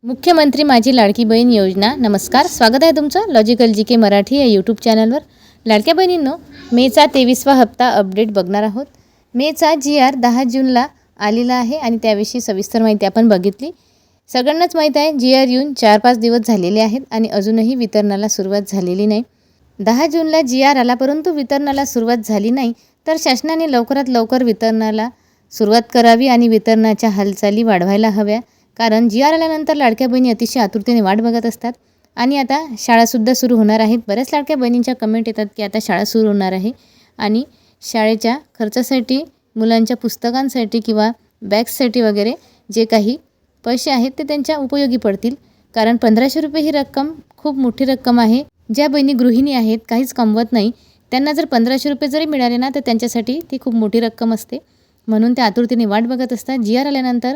मुख्यमंत्री माझी लाडकी बहीण योजना. नमस्कार, स्वागत आहे तुमचं लॉजिकल जी के मराठी या यूट्यूब चॅनलवर. लाडक्या बहिणींनो, मेचा 23वा हप्ता अपडेट बघणार आहोत. मेचा GR 10 जूनला आलेला आहे आणि त्याविषयी सविस्तर माहिती आपण बघितली. सगळ्यांनाच माहीत आहे GR येऊन 4-5 दिवस झालेले आहेत आणि अजूनही वितरणाला सुरुवात झालेली नाही. 10 जूनला GR आला, परंतु वितरणाला सुरुवात झाली नाही. तर शासनाने लवकरात लवकर वितरणाला सुरुवात करावी आणि वितरणाच्या हालचाली वाढवायला हव्या. कारण GR आल्यानंतर लाडक्या बहिणी अतिशय आतुरतेने वाट बघत असतात आणि आता शाळासुद्धा सुरू होणार आहेत. बऱ्याच लाडक्या बहिणींच्या कमेंट येतात की आता शाळा सुरू होणार आहे आणि शाळेच्या खर्चासाठी, मुलांच्या पुस्तकांसाठी किंवा बॅग्ससाठी वगैरे जे काही पैसे आहेत ते त्यांच्या उपयोगी पडतील. कारण 1500 रुपये ही रक्कम खूप मोठी रक्कम आहे. ज्या बहिणी गृहिणी आहेत, काहीच कमवत नाही, त्यांना जर 1500 रुपये जरी मिळाले ना तर त्यांच्यासाठी ती खूप मोठी रक्कम असते. म्हणून त्या आतुरतेने वाट बघत असतात. GR आल्यानंतर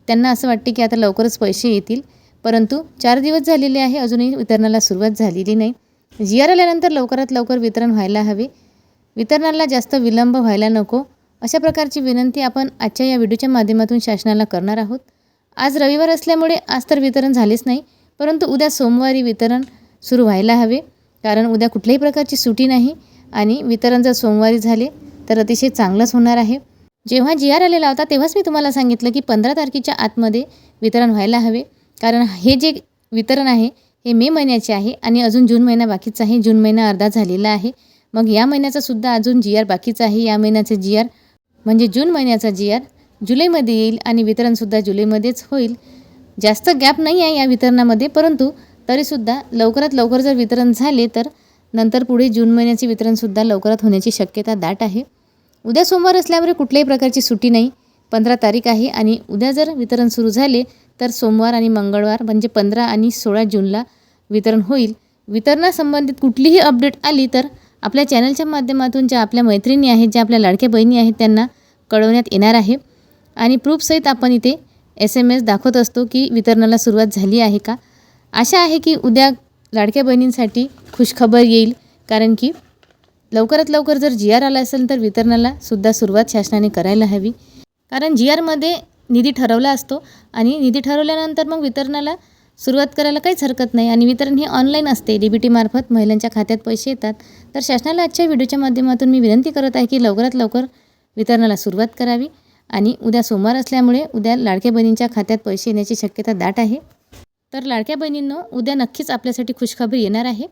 त्यांना असं वाटते की आता लवकरच पैसे येतील, परंतु 4 दिवस झालेले आहे, अजूनही वितरणाला सुरुवात झालेली नाही. GR आल्यानंतर लवकरात लवकर वितरण व्हायला हवे. वितरणाला जास्त विलंब व्हायला नको, अशा प्रकारची विनंती आपण आजच्या या व्हिडिओच्या माध्यमातून शासनाला करणार आहोत. आज रविवार असल्यामुळे आज तर वितरण झालेच नाही, परंतु उद्या सोमवारी वितरण सुरू व्हायला हवे. कारण उद्या कुठल्याही प्रकारची सुट्टी नाही आणि वितरण जर सोमवारी झाले तर अतिशय चांगलंच होणार आहे. जेव्हा GR आलेला होता तेव्हाच मी तुम्हाला सांगितलं की 15 तारखेच्या आतमध्ये वितरण व्हायला हवे. कारण हे जे वितरण आहे हे मे महिन्याचे आहे आणि अजून जून महिना बाकीचा आहे. जून महिना अर्धा झालेला आहे, मग या महिन्याचा सुद्धा अजून GR बाकीचा आहे. या महिन्याचे GR म्हणजे जून महिन्याचा GR जुलैमध्ये येईल आणि वितरणसुद्धा जुलैमध्येच होईल. जास्त गॅप नाही आहे या वितरणामध्ये, परंतु तरीसुद्धा लवकरात लवकर जर वितरण झाले तर नंतर पुढे जून महिन्याचे वितरणसुद्धा लवकरात होण्याची शक्यता दाट आहे. उद्या सोमवार असल्यामुळे कुठल्याही प्रकारची सुट्टी नाही. 15 तारीख आहे आणि उद्या जर वितरण सुरू झाले तर सोमवार आणि मंगळवार म्हणजे 15 आणि 16 जूनला वितरण होईल. वितरणासंबंधित कुठलीही अपडेट आली तर आपल्या चॅनलच्या माध्यमातून ज्या आपल्या मैत्रिणी आहेत, ज्या आपल्या लाडक्या बहिणी आहेत, त्यांना कळवण्यात येणार आहे. आणि प्रूफसहित आपण इथे SMS दाखवत असतो की वितरणाला सुरुवात झाली आहे का. आशा आहे की उद्या लाडक्या बहिणींसाठी खुशखबर येईल. कारण की लवकरात लवकर जर GR आला असेल तर वितरणाला सुद्धा सुरुवात शासनाने करायला हवी. कारण GRमध्ये निधी ठरवला असतो आणि निधी ठरवल्यानंतर मग वितरणाला सुरुवात करायला काहीच हरकत नाही. आणि वितरण हे ऑनलाईन असते, DBT मार्फत महिलांच्या खात्यात पैसे येतात. तर शासनाला आजच्या व्हिडिओच्या माध्यमातून मी विनंती करत आहे की लवकरात लवकर वितरणाला सुरुवात करावी. आणि उद्या सोमवार असल्यामुळे उद्या लाडक्या बहिणींच्या खात्यात पैसे येण्याची शक्यता दाट आहे. तर लाडक्या बहिणींनो, उद्या नक्कीच आपल्यासाठी खुशखबर येणार आहे.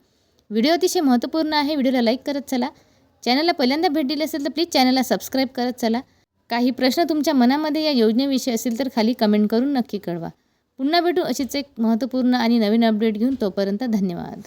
व्हिडिओ अतिशय महत्त्वपूर्ण आहे. व्हिडिओला लाईक करत चला. चॅनलला पहिल्यांदा भेट दिली असेल तर प्लीज चॅनलला सबस्क्राईब करत चला. काही प्रश्न तुमच्या मनामध्ये या योजनेविषयी असेल तर खाली कमेंट करून नक्की कळवा. पुन्हा भेटू अशीच एक महत्त्वपूर्ण आणि नवीन अपडेट घेऊन. तोपर्यंत धन्यवाद.